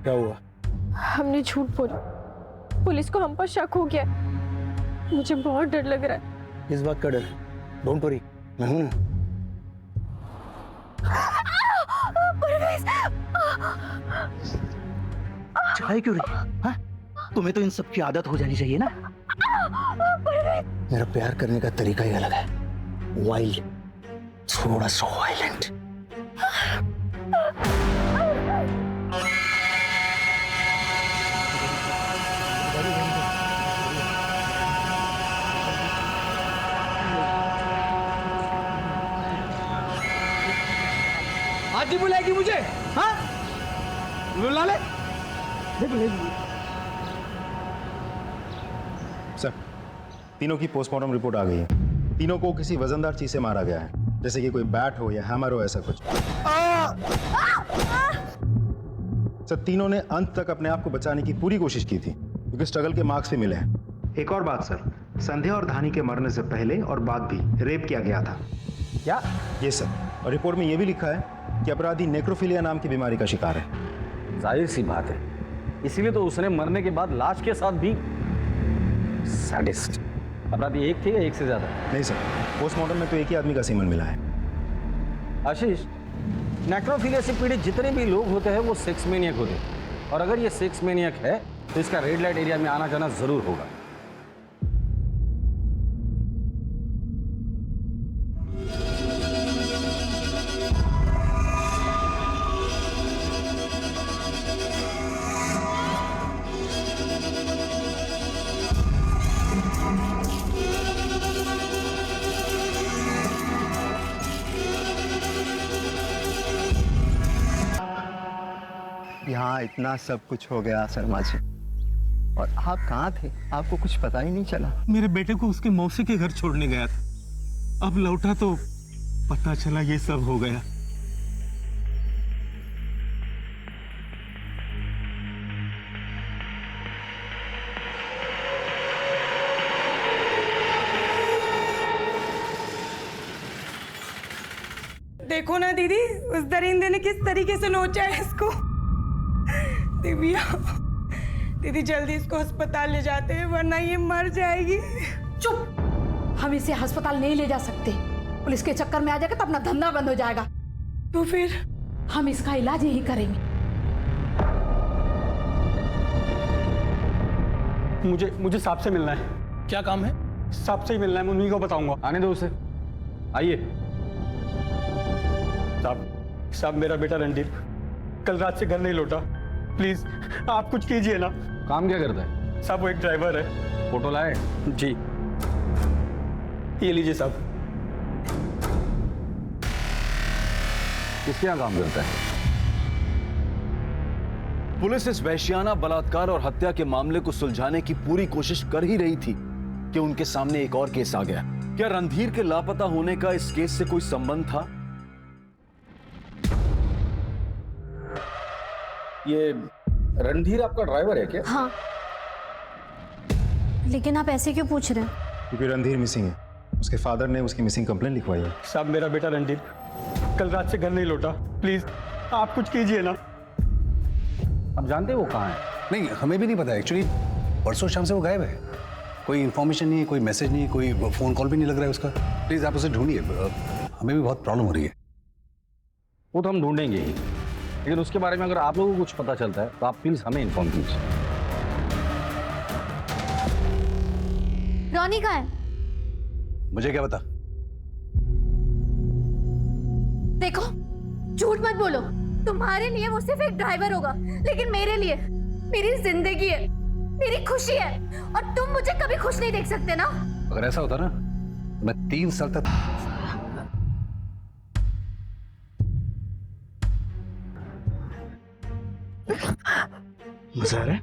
क्या हुआ? हमने झूठ बोला, पुलिस को हम पर शक हो गया। मुझे बहुत डर लग रहा है। इस बात का डर? डोंट वरी, मैं हूं ना। चाहे क्यों रही? हाँ? तुम्हें तो इन सब की आदत हो जानी चाहिए ना। मेरा प्यार करने का तरीका ही अलग है, वाइल्ड, थोड़ा सा वायलेंट। आज ही बुलाएगी मुझे? हाँ, बुला ले। सर, तीनों की पोस्टमार्टम रिपोर्ट आ गई है। तीनों को किसी वजनदार चीज से मारा गया है, जैसे कि कोई बैट हो या हैमर हो, ऐसा कुछ। सर, तीनों ने अंत तक अपने आप को बचाने की पूरी कोशिश की थी, क्योंकि स्ट्रगल के मार्क्स भी मिले हैं। एक और बात सर, संध्या और धानी के मरने से पहले और बाद भी रेप किया गया था। क्या? ये सर, और रिपोर्ट में यह भी लिखा है कि अपराधी नेक्रोफिलिया नाम की बीमारी का शिकार है। जाहिर सी बात है, इसीलिए तो उसने मरने के बाद लाश के साथ भी सैडिस्ट। अपराधी एक थे या एक से ज्यादा? नहीं सर, पोस्टमार्टम में तो एक ही आदमी का सीमन मिला है। आशीष, नेक्रोफिलिया से पीड़ित जितने भी लोग होते हैं वो सेक्स मैनियक होते हैं, और अगर ये सेक्स मैनियक है तो इसका रेड लाइट एरिया में आना जाना जरूर होगा। यहाँ इतना सब कुछ हो गया शर्मा जी, और आप कहाँ थे? आपको कुछ पता ही नहीं चला। मेरे बेटे को उसके मौसी के घर छोड़ने गया था, अब लौटा तो पता चला ये सब हो गया। देखो ना दीदी, उस दरिंदे ने किस तरीके से नोचा है इसको। दिव्या, दीदी जल्दी इसको अस्पताल ले जाते हैं, वरना ये मर जाएगी। चुप! हम इसे अस्पताल नहीं ले जा सकते। पुलिस के चक्कर में आ जाएगा तो अपना धंधा बंद हो जाएगा। तो फिर हम इसका इलाज यही करेंगे। मुझे साहब से मिलना है। क्या काम है? साहब से ही मिलना है, मैं उन्हीं को बताऊंगा। आने दो उसे, आइए। साहब, मेरा बेटा रणधीर कल रात से घर नहीं लौटा। प्लीज आप कुछ कीजिए ना। काम क्या करता है? साहब वो एक ड्राइवर है। फोटो लाए? जी, ये लीजिए साहब। किसके यहाँ काम करता है? पुलिस इस वैश्याना बलात्कार और हत्या के मामले को सुलझाने की पूरी कोशिश कर ही रही थी कि उनके सामने एक और केस आ गया। क्या रणधीर के लापता होने का इस केस से कोई संबंध था? ये रणधीर आपका ड्राइवर है क्या? हाँ, लेकिन आप ऐसे क्यों पूछ रहे हैं? क्योंकि रणधीर मिसिंग है, उसके फादर ने उसकी मिसिंग कंप्लेंट लिखवाई है। साहब मेरा बेटा रणधीर कल रात से घर नहीं लौटा। प्लीज आप कुछ कीजिए ना। आप जानते हैं वो कहाँ है? नहीं, हमें भी नहीं पता एक्चुअली। परसों शाम से वो गायब है। कोई इन्फॉर्मेशन नहीं है, कोई मैसेज नहीं है, कोई फोन कॉल भी नहीं लग रहा है उसका। प्लीज आप उसे ढूंढिए, हमें भी बहुत प्रॉब्लम हो रही है। वो तो हम ढूंढेंगे ही, लेकिन उसके बारे में अगर आप लोगों को कुछ पता चलता है तो आप प्लीज हमें इन्फॉर्म कीजिए। रॉनी कहाँ है? मुझे क्या पता? देखो, झूठ मत बोलो। तुम्हारे लिए वो सिर्फ एक ड्राइवर होगा, लेकिन मेरे लिए मेरी जिंदगी है, मेरी खुशी है, और तुम मुझे कभी खुश नहीं देख सकते ना। अगर ऐसा होता ना तो मैं 3 साल तक मजा आ रहा है?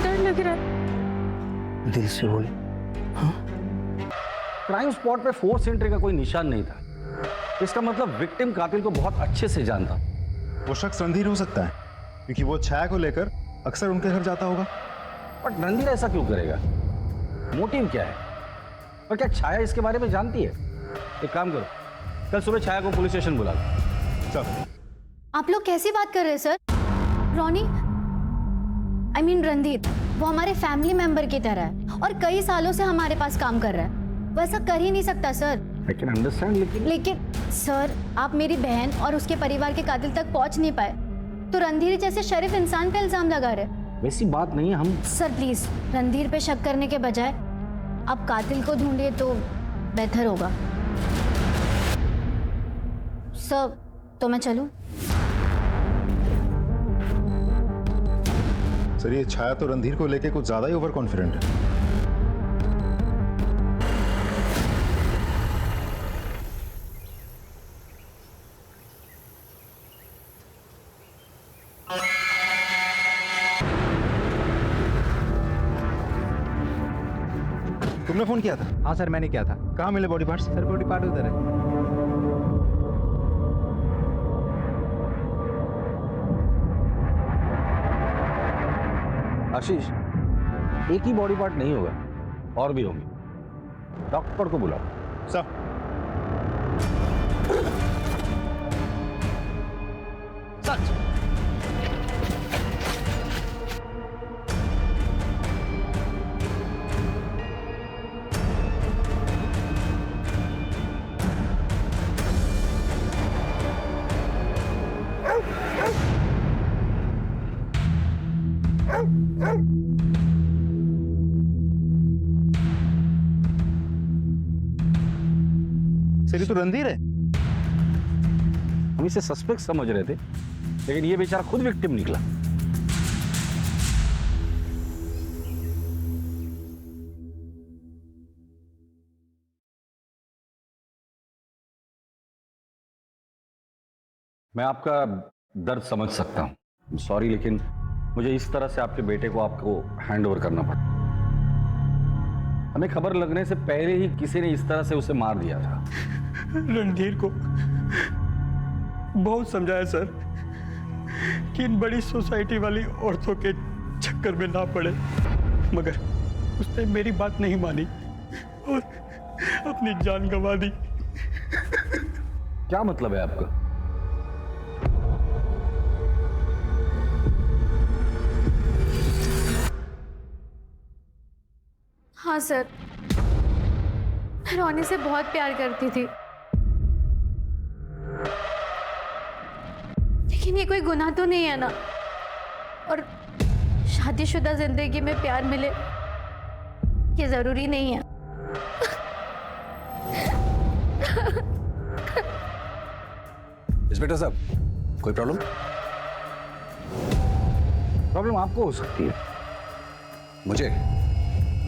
डर लग रहा है। दिल से बोल। क्राइम स्पॉट पे फोर्स एंट्री का कोई निशान नहीं था। इसका मतलब विक्टिम कातिल को बहुत अच्छे से जानता। वो शख्स रणधीर हो सकता है, क्योंकि वो छाया को लेकर अक्सर उनके घर जाता होगा। बट रणधीर ऐसा क्यों करेगा? मोटिव क्या है? और क्या छाया इसके बारे में जानती है? एक काम करो, कल सुबह छाया को पुलिस स्टेशन बुला लो। चल। आप लोग कैसी बात कर रहे हैं sir? Ronnie I mean Randhir, वो हमारे फैमिली मेंबर की तरह है और कई सालों से हमारे पास काम कर रहा है। वो ऐसा कर ही नहीं सकता सर। I can understand, लेकिन सर, आप मेरी बहन और उसके परिवार के कातिल तक पहुंच नहीं पाए तो रणधीर जैसे शरीफ इंसान पे इल्जाम लगा रहे। वैसी बात नहीं है। हम सर प्लीज, रणधीर पे शक करने के बजाय आप कातिल को ढूंढिए तो बेहतर होगा। सर, तो मैं चलूं? सर, ये छाया तो रणधीर को लेके कुछ ज्यादा ही ओवर कॉन्फिडेंट है। तुमने फोन किया था? हाँ सर, मैंने किया था। कहाँ मिले body parts? Sir, body part उधर है। आशीष, एक ही बॉडी पार्ट नहीं होगा, और भी होंगे। डॉक्टर को बुलाओ। सर। सच। सर, ये तो रणधीर है। हम इसे सस्पेक्ट समझ रहे थे, लेकिन ये बेचारा खुद विक्टिम निकला। मैं आपका दर्द समझ सकता हूं, सॉरी, लेकिन मुझे इस तरह से आपके बेटे को आपको हैंड ओवर करना पड़ा। हमें खबर लगने से पहले ही किसी ने इस तरह से उसे मार दिया था। रणधीर को बहुत समझाया सर कि इन बड़ी सोसाइटी वाली औरतों के चक्कर में ना पड़े, मगर उसने मेरी बात नहीं मानी और अपनी जान गंवा दी। क्या मतलब है आपका? हाँ सर, मैं रोनी से बहुत प्यार करती थी, लेकिन ये कोई गुनाह तो नहीं है ना। और शादीशुदा जिंदगी में प्यार मिले ये जरूरी नहीं है। इंस्पेक्टर साहब, कोई प्रॉब्लम? प्रॉब्लम आपको हो सकती है। मुझे?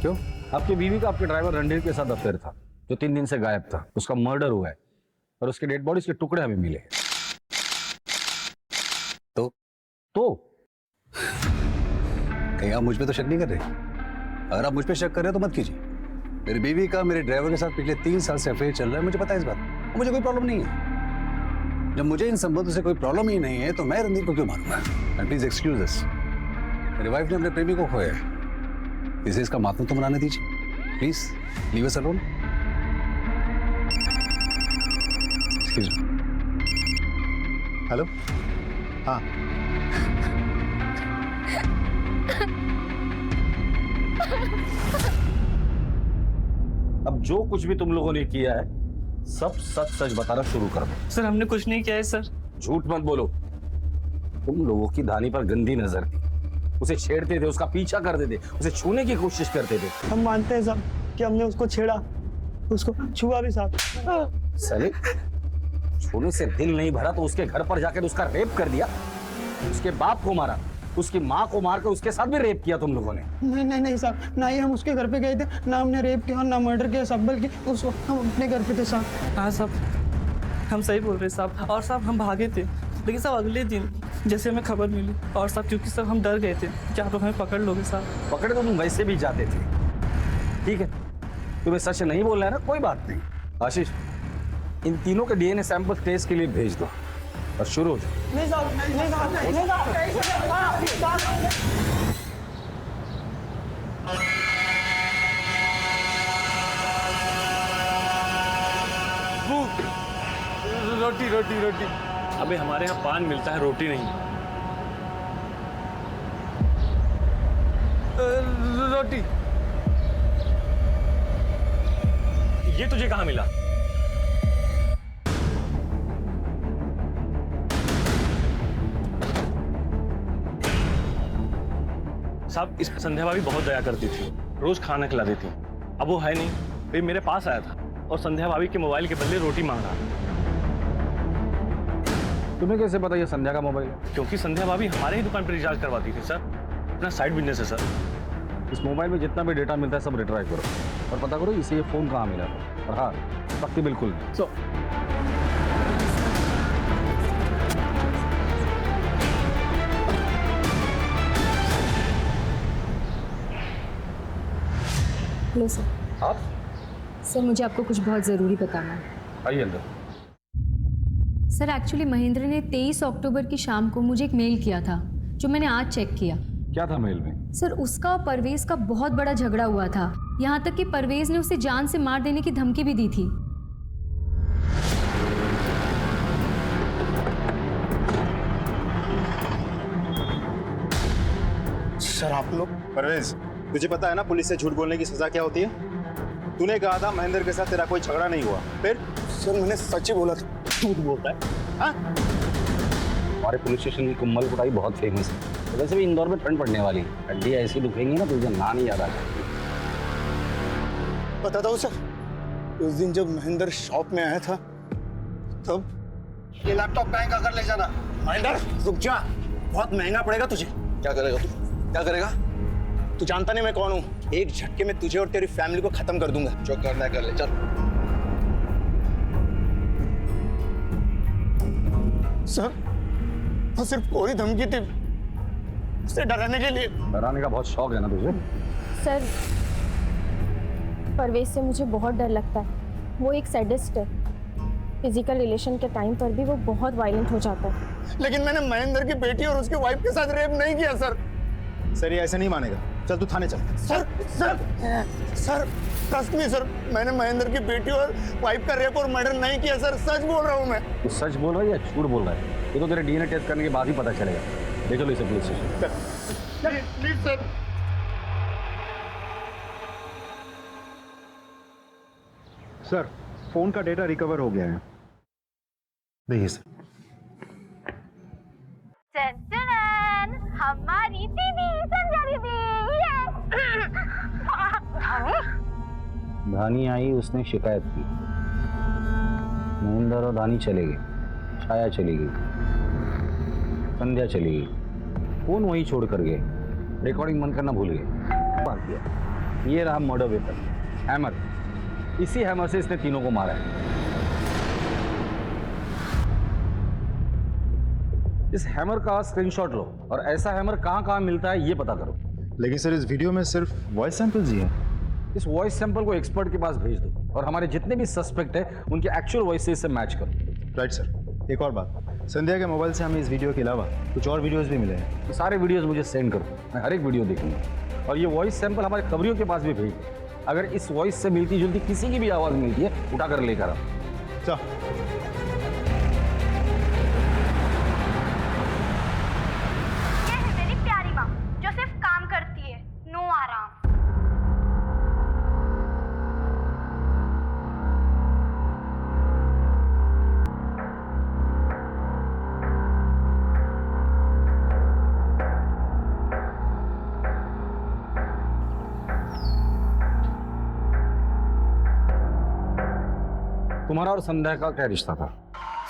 क्यों? आपकी बीवी का आपके ड्राइवर रणधीर के साथ अफेयर था, जो 3 दिन से गायब था। उसका मर्डर हुआ है और उसके डेड बॉडीज के टुकड़े हमें मिले। तो कहीं आप मुझ पे तो शक नहीं कर रहे? अगर आप मुझ पे शक कर रहे हो तो मत कीजिए। मेरी बीवी का मेरे ड्राइवर के साथ पिछले 3 साल से अफेयर चल रहा है, मुझे पता है इस बात, और मुझे कोई प्रॉब्लम नहीं है। जब मुझे इन संबंधों से कोई प्रॉब्लम ही नहीं है तो मैं रणधीर को क्यों मारूंगा? एंड प्लीज एक्सक्यूज अस, मेरी वाइफ ने अपने प्रेमी को खोया है, इसे इसका मातम तो मनाने दीजिए। Please leave us alone. Excuse me. Hello. हाँ, अब जो कुछ भी तुम लोगों ने किया है सब सच सच बताना शुरू कर दो। सर, हमने कुछ नहीं किया है सर। झूठ मत बोलो। तुम लोगों की धानी पर गंदी नजर थी, उसे छेड़ते थे, उसका पीछा करते थे, उसे छूने की कोशिश करते थे। हम मानते हैं साहब कि हमने उसको छेड़ा, उसको छुआ भी साहब। सली, छूने से दिल नहीं भरा तो उसके घर पर जाकर उसका रेप कर दिया, उसके बाप को मारा, उसकी माँ को मार कर उसके साथ भी रेप किया तुम लोगों ने। नहीं साहब, ना ही हम उसके घर पे गए थे, ना हमने रेप किया, ना मर्डर किया साहब, बल्कि उसको हम अपने घर पे थे साहब। हाँ साहब, हम सही बोल रहे साहब। और साहब हम भागे थे, लेकिन साहब अगले दिन जैसे हमें खबर मिली, और साहब क्योंकि साहब हम डर गए थे कि आप लोग हमें पकड़ लोगे साहब। पकड़े तो तुम वैसे भी जाते थे। ठीक है, तुम्हें सच नहीं बोलना है ना, कोई बात नहीं। आशीष, इन तीनों के डीएनए सैंपल टेस्ट के लिए भेज दो और शुरू हो जाओ। नहीं साहब, नहीं साहब, नहीं साहब। रोटी रोटी रोटी। अबे हमारे यहाँ पान मिलता है, रोटी नहीं। रोटी। ये तुझे कहाँ मिला? साहब, इस पर संध्या भाभी बहुत दया करती थी, रोज खाना खिलाती थी। अब वो है नहीं, फिर मेरे पास आया था और संध्या भाभी के मोबाइल के बदले रोटी मांग रहा था। तुम्हें कैसे पता ये संध्या का मोबाइल? क्योंकि संध्या भाभी हमारे ही दुकान पर रिचार्ज करवाती थी सर, अपना साइड बिजनेस है सर। इस मोबाइल में जितना भी डेटा मिलता है सब रिट्राइव करो और पता करो इसे ये फोन कहाँ मिला। और हाँ, पक्की बिल्कुल नहीं। Hello sir. आप? सर मुझे आपको कुछ बहुत ज़रूरी बताना है। आइए अंदर। सर एक्चुअली महेंद्र ने 23 अक्टूबर की शाम को मुझे एक मेल किया था जो मैंने आज चेक किया। क्या था मेल में? सर उसका और परवेज का बहुत बड़ा झगड़ा हुआ था, यहाँ तक कि परवेज ने उसे जान से मार देने की धमकी भी दी थी। सर आप लोग? परवेज, तुझे पता है ना पुलिस से झूठ बोलने की सजा क्या होती है? तूने कहा था महेंद्र के साथ तेरा कोई झगड़ा नहीं हुआ, फिर? सर मैंने सच ही बोला था। झूठ बोलता है? हाँ? हमारे पुलिस स्टेशन की कुम्मल कुटाई बहुत फेमस है। वैसे भी इंदौर में ठंड पड़ने वाली है, हड्डी ऐसी दुखेंगी ना तुझे ना नहीं याद आ जाएगी। बताता हूँ सर, उस दिन जब महेंद्र शॉप में आया था तब ये लैपटॉप बैंक अगर ले जाना। महेंद्र रुक जा, बहुत महंगा पड़ेगा तुझे। क्या करेगा तू? क्या करेगा? तू जानता नहीं मैं कौन हूँ। एक झटके में तुझे और तेरी फैमिली को खत्म कर दूंगा। जो करना है कर ले, चल। सर वो सिर्फ कोई धमकी थी, उसे डराने के लिए। डराने का बहुत शौक है ना तुझे? सर परवेज से मुझे बहुत डर लगता है, वो एक सैडिस्ट है। फिजिकल रिलेशन के टाइम पर भी वो बहुत वायलेंट हो जाता है। लेकिन मैंने महेंद्र की बेटी और उसकी वाइफ के साथ रेप नहीं किया सर। सर ये ऐसे नहीं मानेगा, चल तू थाने चल। Sir sir sir trust me sir, मैंने महेंद्र की बेटी और वाइफ का रेप और मर्डर नहीं किया सर, सच बोल रहा हूँ मैं। तू सच बोल रहा है या झूठ बोल रहा है? ये तो तेरे डीएनए टेस्ट करने के बाद ही पता चलेगा। ले चलो इसे police station. Please sir. Sir phone का डेटा रिकवर हो गया है, देखिए सर। हमारी दीदी संध्या दीदी। धानी आई, उसने शिकायत की। महेंद्र और धानी चले गए, छाया चली गई, संध्या चली गई, फोन वहीं छोड़ कर गए, रिकॉर्डिंग बंद करना भूल गए। बात किया, ये रहा मर्डर वेपन, हैमर। इसी हैमर से इसने तीनों को मारा है। इस हैमर का स्क्रीनशॉट लो और ऐसा हैमर कहाँ मिलता है ये पता करो। लेकिन सर इस वीडियो में सिर्फ वॉइस सैंपल्स ही हैं। इस वॉइस सैंपल को एक्सपर्ट के पास भेज दो और हमारे जितने भी सस्पेक्ट है उनके एक्चुअल वॉइस से इससे मैच करो। Right sir. एक और बात, संध्या के मोबाइल से हमें इस वीडियो के अलावा कुछ और वीडियोस भी मिले हैं। तो सारे वीडियोस मुझे सेंड करो, मैं हर एक वीडियो देखूंगा। और ये वॉइस सैंपल हमारे खबरियों के पास भी भेज दो। अगर इस वॉइस से मिलती जुलती किसी की भी आवाज़ मिलती है, उठाकर लेकर आओ। चल। जो सिर्फ काम करती है, नो आराम। तुम्हारा और संध्या का क्या रिश्ता था?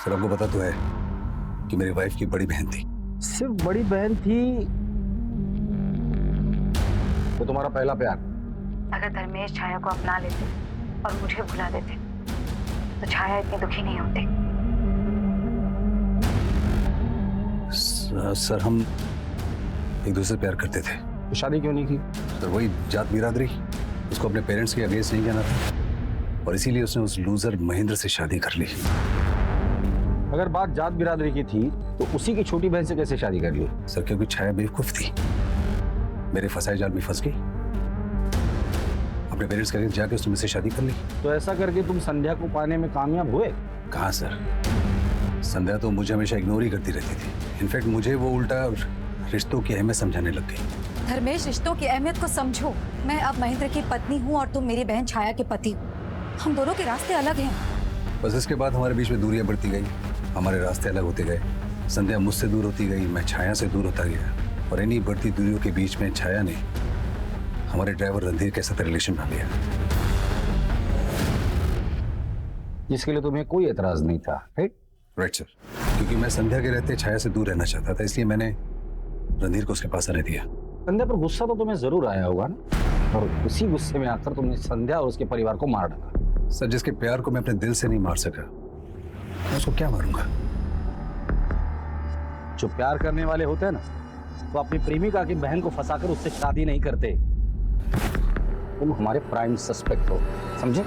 सर आपको पता तो है कि मेरी वाइफ की बड़ी बहन थी। सिर्फ बड़ी बहन थी? वो तुम्हारा पहला प्यार? अगर धर्मेश छाया को अपना लेते और मुझे भुला देते तो छाया इतनी दुखी नहीं होती। सर हम एक दूसरे से प्यार करते थे। तो शादी क्यों नहीं की? सर वही जात बिरादरी, उसको अपने पेरेंट्स के अगेंस्ट नहीं कहना था और इसीलिए उसने उस लूजर महेंद्र से शादी कर ली। अगर बात जात बिरादरी की थी तो उसी की छोटी बहन से कैसे शादी कर ली? सर क्योंकि छाया बेवकूफ थी, मेरे फंसाए जाल में फंस गई, अपने पेरेंट्स के अगेंस्ट जाके उसने मुझसे शादी कर ली। तो ऐसा करके तुम संध्या को पाने में कामयाब हुए? कहाँ सर, संध्या तो मुझे हमेशा इग्नोर ही करती रहती थी। इनफैक्ट मुझे वो उल्टा रिश्तों की अहमियत समझाने लग गई। धर्मेश, रिश्तों की अहमियत को समझो। मैं अब महेंद्र की पत्नी हूँ और तुम मेरी बहन छाया के पति हो। हम दोनों के रास्ते अलग हैं। बस इसके बाद हमारे बीच में दूरियां बढ़ती गई, हमारे रास्ते अलग होते गए। संध्या मुझसे दूर होती गई, मैं छाया से दूर होता गया, और इन्हीं बढ़ती दूरियों के बीच में छाया ने हमारे ड्राइवर रणधीर के साथ रिलेशन बना लिया, जिसके लिए तुम्हें कोई एतराज नहीं था, राइट सर। क्योंकि मैं संध्या के रहते छाया से दूर रहना चाहता था, इसलिए मैंने रणधीर को उसके पास आने दिया। संध्या पर गुस्सा तो तुम्हें जरूर आया होगा ना, और उसी गुस्से में आकर तुमने संध्या और उसके परिवार को मार डाला। सर, जिसके प्यार को मैं अपने दिल से नहीं मार सका, मैं उसको क्या मारूंगा? जो प्यार करने वाले होते हैं ना, तो अपनी प्रेमिका की बहन को फंसाकर उससे शादी नहीं करते। तुम हमारे प्राइम सस्पेक्ट हो, समझे?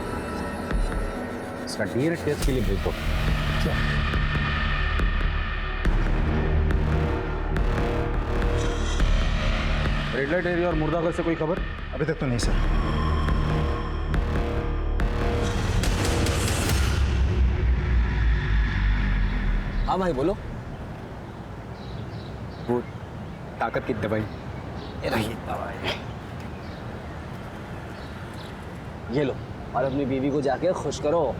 इसका डीएनए टेस्ट के लिए भेज दो। क्या? रेड लाइट एरिया और मुर्दाघर से कोई खबर? अभी तक तो नहीं सर। हाँ भाई बोलो। वो ताकत की दवाई, ये रही दवाई, ये लो, और अपनी बीवी को जाके खुश करो।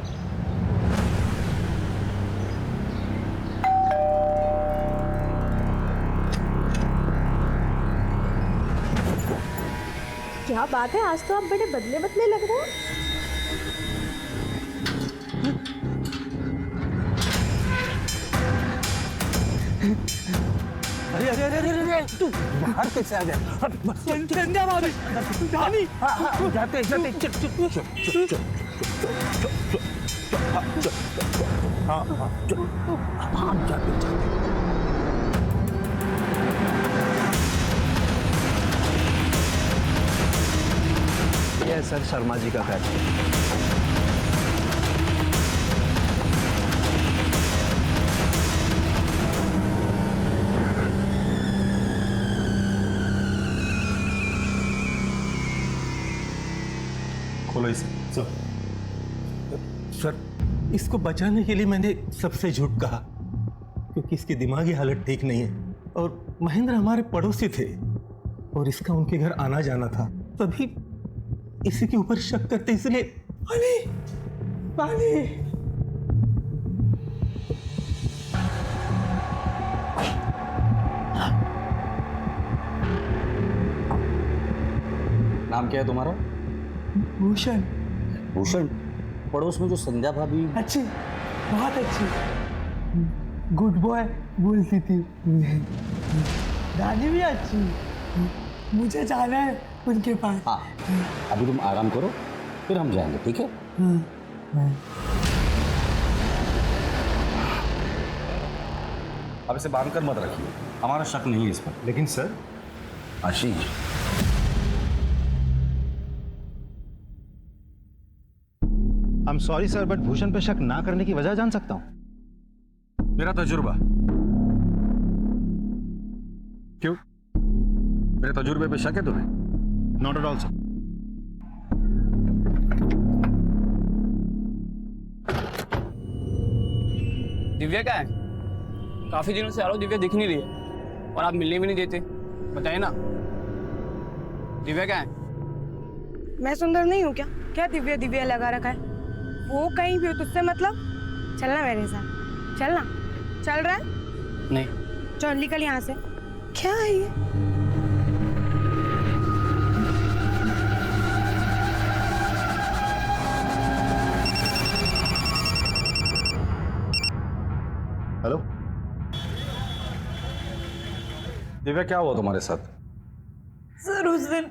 क्या बात है, आज तो आप बड़े बदले बदले लग रहे हैं। अरे अरे अरे अरे अरे तू बाहर कैसे आ गया? संध्या भाभी, रानी, जाते जाते चल चल चल चल हाँ हाँ चल, हम जाते जाते। ये सर शर्मा जी का फैसला। खोलो इसे। सर, इसको बचाने के लिए मैंने सबसे झूठ कहा, क्योंकि इसकी दिमागी हालत ठीक नहीं है, और महेंद्र हमारे पड़ोसी थे और इसका उनके घर आना जाना था, तभी इसी के ऊपर शक करते, इसलिए। पानी पानी। नाम क्या है तुम्हारा? भूषण। भूषण? पड़ोस में जो संध्या भाभी? अच्छी, बहुत अच्छी, गुड बॉय बोलती थी। दादी भी अच्छी। मुझे जाना है उनके पास। हाँ, अभी तुम आराम करो, फिर हम जाएंगे, ठीक है? अब इसे बांध कर मत रखिए, हमारा शक नहीं है इस पर। लेकिन sir. Ashish, I am sorry sir, but Bhushan पे शक ना करने की वजह जान सकता हूं? मेरा तजुर्बा। क्यों? मेरे तजुर्बे पे शक है तुम्हें? Not at all sir. Divya क्या है? काफी दिनों से आ रहा हूं, दिव्या दिख नहीं रही है, और आप मिलने भी नहीं देते। बताइए ना, दिव्या क्या है? मैं सुंदर नहीं हूँ क्या? क्या दिव्या दिव्या लगा रखा है? वो कहीं भी हो, तुझसे मतलब? चलना मेरे साथ, चलना। चल रहा है? नहीं। चल निकल यहाँ से। क्या है ये? हेलो दिव्या, क्या हुआ तुम्हारे साथ? सर, उस दिन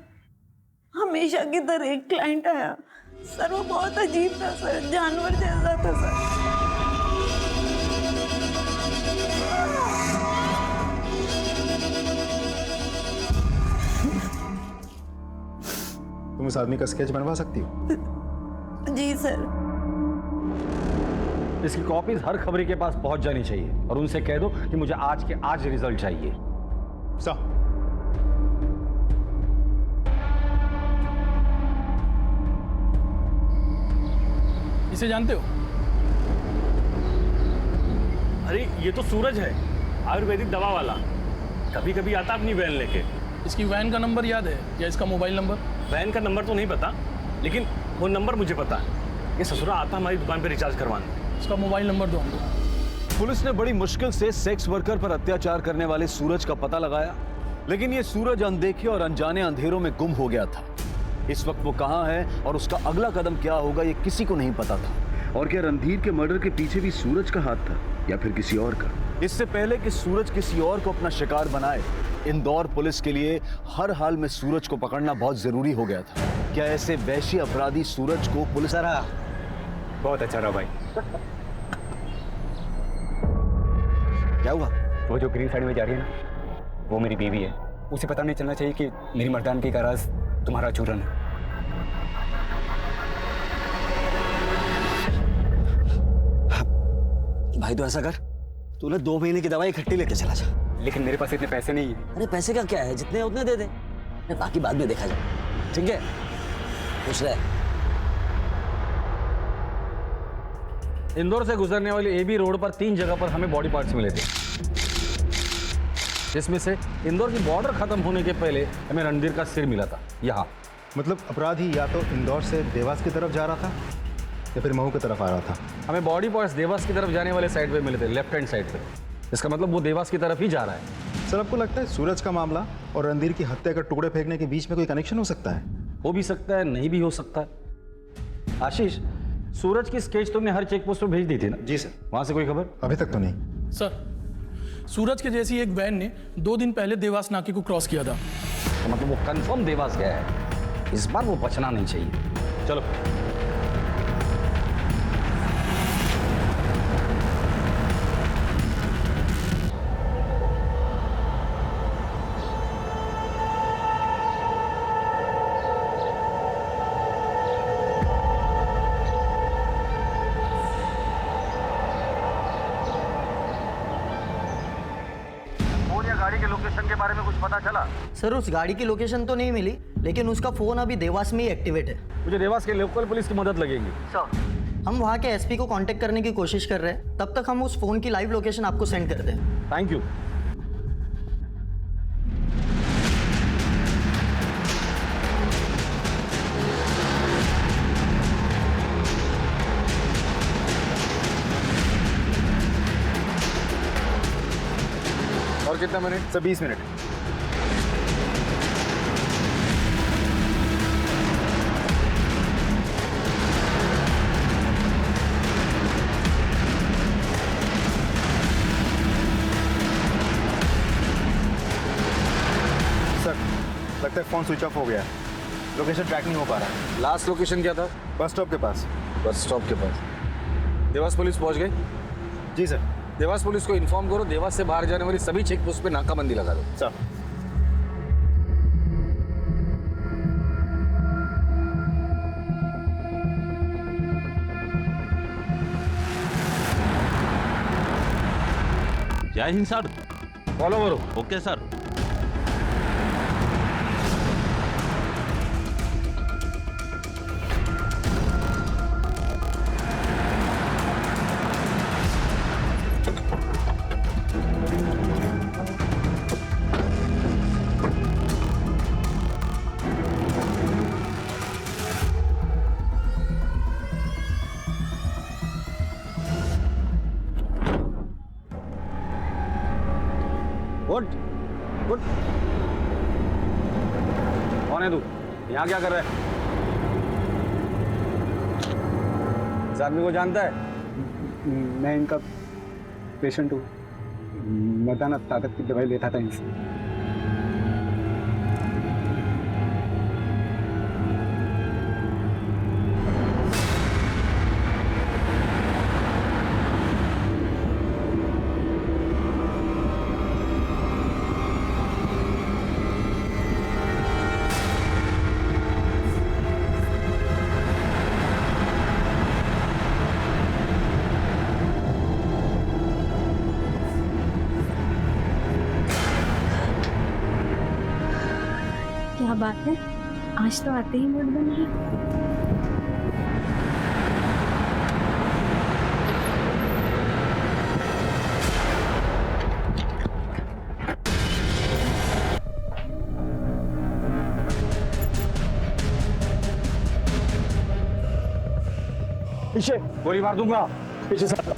हमेशा की तरह एक क्लाइंट आया सर, वो बहुत अजीब था सर, जानवर जैसा था सर। तुम इस आदमी का स्केच बनवा सकती हो? जी सर। इसकी कॉपीज हर खबरी के पास पहुंच जानी चाहिए, और उनसे कह दो कि मुझे आज के आज रिजल्ट चाहिए। सर, इसे जानते हो? अरे ये तो सूरज है, आयुर्वेदिक दवा वाला। कभी कभी आता अपनी बहन लेके। इसकी वैन का नंबर याद है या इसका मोबाइल नंबर? वैन का नंबर तो नहीं पता, लेकिन फोन नंबर मुझे पता है। ये ससुरा आता हमारी दुकान पे रिचार्ज करवाने। इसका मोबाइल नंबर दो हमको। पुलिस ने बड़ी मुश्किल से सेक्स वर्कर पर अत्याचार करने वाले सूरज का पता लगाया, लेकिन ये सूरज अनदेखे और अनजाने अंधेरों में गुम हो गया था। इस वक्त वो कहां है और उसका अगला कदम क्या होगा, ये किसी को नहीं पता था। और क्या रणधीर के मर्डर के पीछे भी सूरज का हाथ था या फिर किसी और का? इससे पहले कि सूरज किसी और को अपना शिकार बनाए, इंदौर पुलिस के लिए हर हाल में सूरज को पकड़ना बहुत जरूरी हो गया था। क्या ऐसे वैशी अपराधी सूरज को पुलिस बहुत अच्छा रहा भाई। क्या हुआ? वो जो ग्रीन साइड में जा रही है ना, वो मेरी बीवी है। उसे पता नहीं चलना चाहिए कि मेरी मर्दानगी का राज तुम्हारा चूरन है। भाई तो ऐसा कर, तू ना 2 महीने की दवाई इकट्ठी लेके चला जा। लेकिन मेरे पास इतने पैसे नहीं है। अरे पैसे का क्या है, जितने उतने दे दे, बाकी बाद में देखा जाए। ठीक है, खुश रहे। इंदौर से गुजरने वाली एबी रोड पर 3 जगह पर हमें बॉडी पार्ट्स मिले थे, जिसमें से इंदौर की बॉर्डर खत्म होने के पहले हमें रणधीर का सिर मिला था यहाँ। मतलब अपराधी या तो इंदौर से देवास की तरफ जा रहा था या फिर महू की तरफ आ रहा था। हमें बॉडी पार्ट्स देवास की तरफ जाने वाले साइड पे मिले थे, लेफ्ट हैंड साइड पे। इसका मतलब वो देवास की तरफ ही जा रहा है। सर, आपको लगता है सूरज का मामला और रणधीर की हत्या का टुकड़े फेंकने के बीच में कोई कनेक्शन हो सकता है? हो भी सकता है, नहीं भी हो सकता है। आशीष, सूरज की स्केच तुमने हर चेक पोस्ट पर भेज दी थी ना? जी सर। वहां से कोई खबर? अभी तक तो नहीं सर। सूरज के जैसी एक वैन ने 2 दिन पहले देवास नाके को क्रॉस किया था। तो मतलब वो कंफर्म देवास गया है। इस बार वो बचना नहीं चाहिए। चलो। गाड़ी के लोकेशन के बारे में कुछ पता चला? सर, उस गाड़ी की लोकेशन तो नहीं मिली, लेकिन उसका फोन अभी देवास में ही एक्टिवेट है। मुझे देवास के लोकल पुलिस की मदद लगेगी। सर, हम वहाँ के एसपी को कांटेक्ट करने की कोशिश कर रहे हैं। तब तक हम उस फोन की लाइव लोकेशन आपको सेंड करते हैं। Thank you. और कितना मिनट? Sir 20 minute. सर, लगता है फोन स्विच ऑफ हो गया है। लोकेशन ट्रैक नहीं हो पा रहा है। लास्ट लोकेशन क्या था? बस स्टॉप के पास। बस स्टॉप के पास। देवास पुलिस पहुंच गई? जी सर। देवास पुलिस को इन्फॉर्म करो, देवास से बाहर जाने वाली सभी चेक पोस्ट पे नाकाबंदी लगा दो। सर। जय हिंद सर। फॉलो करो। Okay sir. Good good. कौन है तू? यहाँ क्या कर रहा है? इस आदमी को जानता है? मैं इनका पेशेंट हूँ। मर्दाना ताकत की दवाई लेता था इनसे। क्या बात है, आज तो आते ही मूड बन गया। पीछे गोली मार दूंगा। पीछे सर,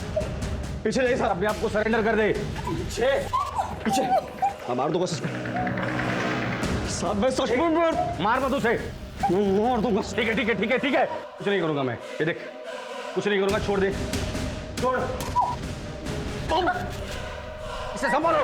पीछे जाइए सर, अपने आप को सरेंडर कर दे। पीछे पीछे। हाँ मार दूंगा साहब, मैं सच मार मत उसे, मार दूंगा। ठीक है ठीक है ठीक है ठीक है, कुछ नहीं करूंगा मैं। ये देख, कुछ नहीं करूंगा, छोड़ दे, छोड़। इसे संभालो।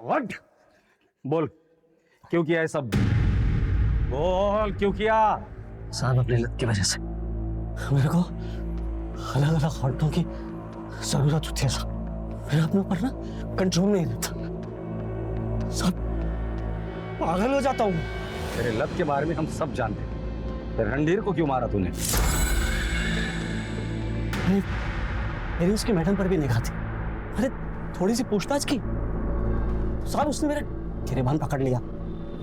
व्हाट? बोल, क्यों किया है सब? बोल, क्यों किया? साहब अपनी लत की वजह से मेरे को अलग अलग औरतों की जरूरत होती है साहब। मैं अपने ऊपर ना कंट्रोल नहीं रहता साहब, पागल हो जाता हूँ। तेरे लत के बारे में हम सब जानते हैं। फिर रणधीर को क्यों मारा तूने? मेरी उसकी मैडम पर भी निगाह थी। अरे थोड़ी सी पूछताछ की, साहब उसने मेरे गिरेबान पकड़ लिया।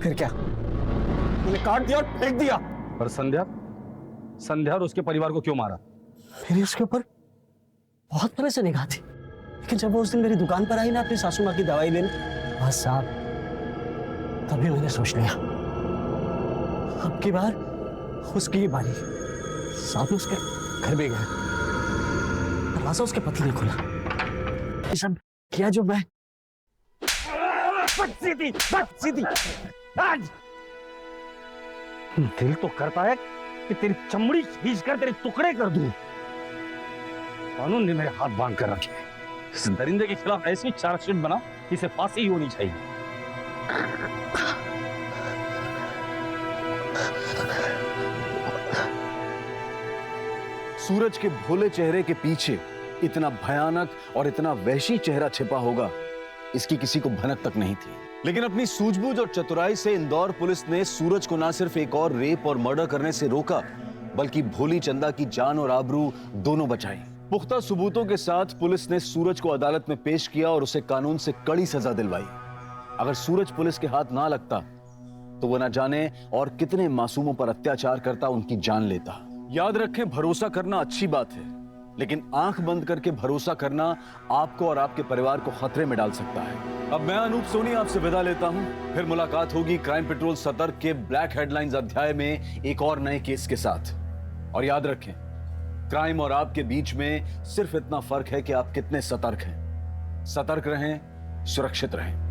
फिर क्या, मैंने काट दिया और फेंक दिया। पर संध्या, संध्या और उसके परिवार को क्यों मारा? मेरी उसके ऊपर बहुत पहले से निगाह थी, लेकिन जब वो उस दिन मेरी दुकान पर आई ना अपनी सासू माँ की दवाई लेने, बस साहब तभी मैंने सोच लिया अब की बार उसकी ही बारी। साहब उसके घर भी गए, दरवाजा उसके पति ने खोला। ये सब किया जो मैं आज दिल तो करता है कि तेरी चमड़ी खींच कर तेरे टुकड़े कर दूं। कानून ने मेरे हाथ बांध कर रखे हैं। इस दरिंदे के खिलाफ ऐसी चार्जशीट बना कि इसे फांसी ही होनी चाहिए। सूरज के भोले चेहरे के पीछे इतना भयानक और इतना वहशी चेहरा छिपा होगा, इसकी किसी को भनक तक नहीं थी। लेकिन अपनी सूझबूझ और चतुराई से इंदौर पुलिस ने सूरज को न सिर्फ एक और रेप और मर्डर करने से रोका, बल्कि भोली चंदा की जान और आबरू दोनों बचाई। पुख्ता सबूतों के साथ पुलिस ने सूरज को अदालत में पेश किया और उसे कानून से कड़ी सजा दिलवाई। अगर सूरज पुलिस के हाथ ना लगता तो वो न जाने और कितने मासूमों पर अत्याचार करता, उनकी जान लेता। याद रखें, भरोसा करना अच्छी बात है, लेकिन आंख बंद करके भरोसा करना आपको और आपके परिवार को खतरे में डाल सकता है। अब मैं अनूप सोनी आपसे विदा लेता हूं। फिर मुलाकात होगी क्राइम पेट्रोल सतर्क के ब्लैक हेडलाइंस अध्याय में एक और नए केस के साथ। और याद रखें, क्राइम और आपके बीच में सिर्फ इतना फर्क है कि आप कितने सतर्क हैं। सतर्क रहें, सुरक्षित रहें।